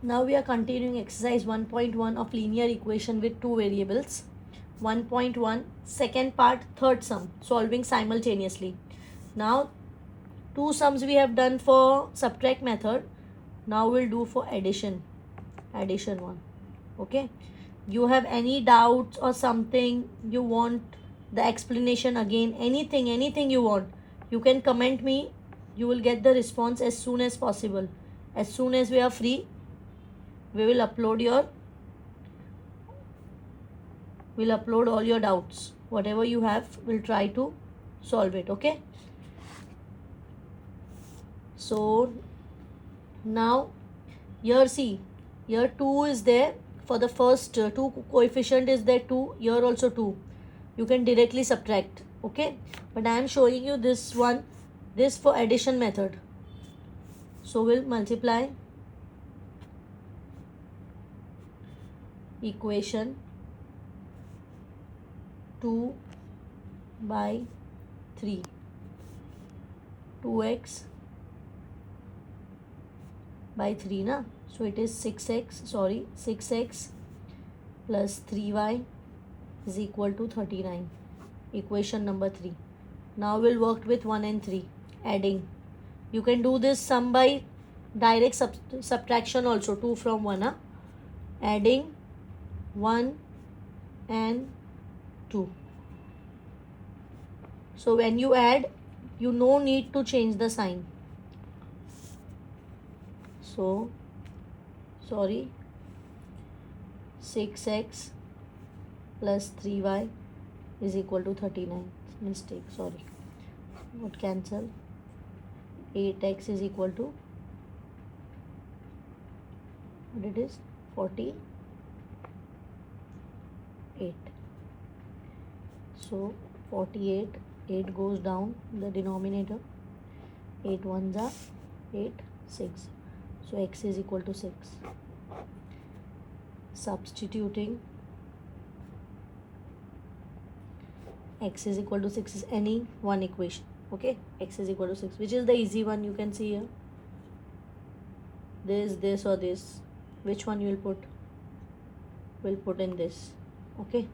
Now we are continuing exercise 1.1 of linear equation with two variables. 1.1 second part, third sum, solving simultaneously. Now two sums we have done for subtract method. Now we'll do for addition one. Okay, you have any doubts or something you want the explanation again, anything you want, you can comment me. You will get the response as soon as possible. As soon as we are free, we will upload all your doubts. Whatever you have, we'll try to solve it. Okay, so now here see, here 2 is there. For the first two coefficient is there 2, here also 2. You can directly subtract. Okay, but I am showing you this one, this for addition method. So we'll multiply equation 2 by 3, 2x by 3 na, so it is 6x plus 3y is equal to 39. Equation number 3. Now we'll work with 1 and 3, adding. You can do this sum by direct subtraction also, 2 from 1 huh? Adding 1 and 2. So when you add, you no need to change the sign. So 6x plus 3y is equal to 39. Mistake, sorry. Would cancel. 8x is equal to, what it is, 48. So 48, 8 goes down the denominator. 8 ones are 8, 6. So x is equal to 6. Substituting x is equal to 6 is any one equation. Okay, x is equal to 6, which is the easy one. You can see here, this or this. Which one you will put? We'll put in this. Okay,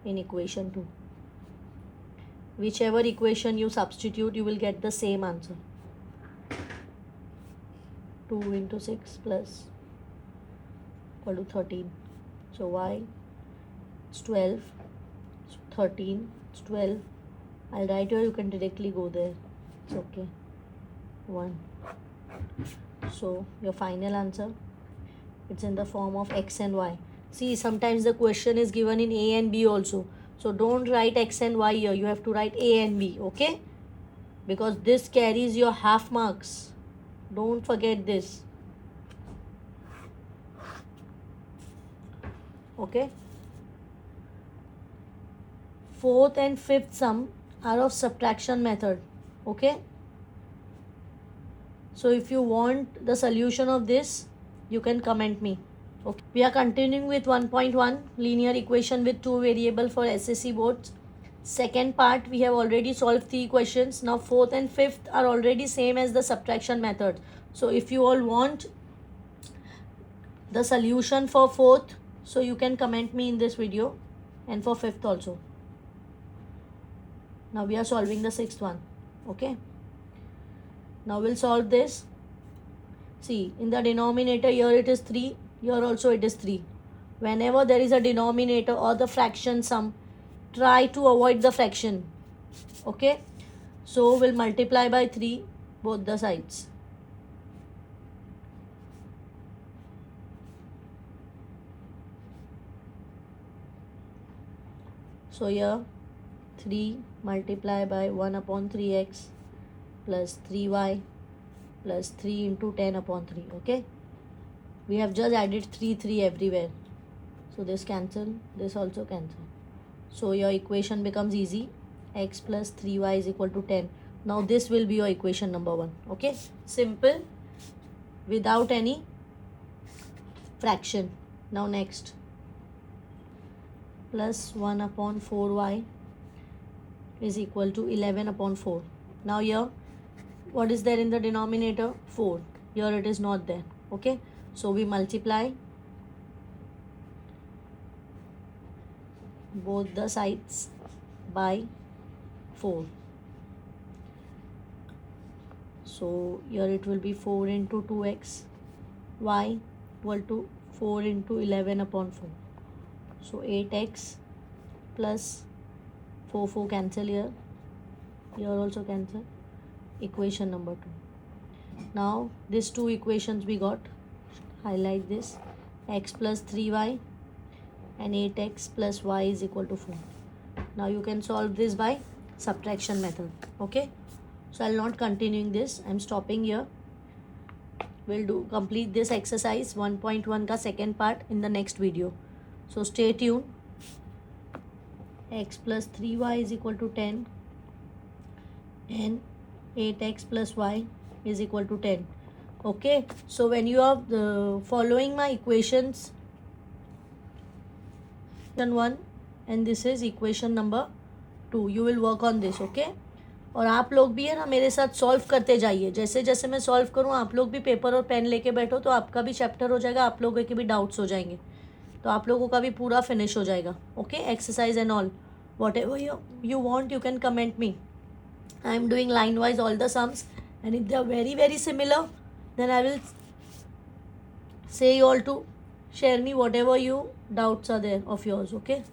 in equation 2. Whichever equation you substitute, you will get the same answer. 2 into 6 plus equal to 13. So y is 12. So 13 is 12. I'll write here, you can directly go there. It's okay. 1. So your final answer, it's in the form of x and y. See, sometimes the question is given in A and B also. So don't write x and y here. You have to write A and B. Okay? Because this carries your half marks. Don't forget this. Okay? Fourth and fifth sum are of subtraction method. Okay? So if you want the solution of this, you can comment me. Okay. We are continuing with 1.1 linear equation with two variable for SSC boards. Second part, we have already solved 3 questions. Now fourth and fifth are already same as the subtraction method. So if you all want the solution for fourth, so you can comment me in this video, and for fifth also. Now we are solving the sixth one. Okay, now we'll solve this. See, in the denominator, here it is 3, here also it is 3. Whenever there is a denominator or the fraction sum, try to avoid the fraction. Okay, so we'll multiply by 3 both the sides. So here 3 multiply by 1 upon 3x plus 3y plus 3 into 10 upon 3. Okay, we have just added 3 everywhere. So this cancel, this also cancel. So your equation becomes easy. X plus 3y is equal to 10. Now this will be your equation number 1. Okay, simple, without any fraction. Now next, plus 1 upon 4y is equal to 11 upon 4. Now here, what is there in the denominator? 4. Here it is not there. Okay, So we multiply both the sides by 4. So here it will be 4 into 2x, y equal to 4 into 11 upon 4. So 8x plus 4 cancel here. Here also cancel. Equation number 2. Now these two equations we got. Highlight this. X plus 3y and 8x plus y is equal to 4. Now you can solve this by subtraction method. Okay. So I'll not continuing this. I'm stopping here. We'll complete this exercise 1.1 का second part in the next video. So stay tuned. X plus 3y is equal to 10 and 8x plus y is equal to 10. Okay. So when you are following my equations, equation 1 and this is equation number 2, you will work on this. Okay. और आप लोग भी है ना मेरे साथ solve करते जाइए. जैसे जैसे मैं सॉल्व करूँ आप लोग भी पेपर और पेन लेके बैठो तो आपका भी चैप्टर हो जाएगा, आप लोगों के भी डाउट्स हो जाएंगे, तो आप लोगों का भी पूरा फिनिश हो जाएगा. Okay. Exercise and all what ever you want, you can comment me. I am doing line wise all the sums, and if they are very very similar, then I will say you all to share me whatever you doubts are there of yours. Okay.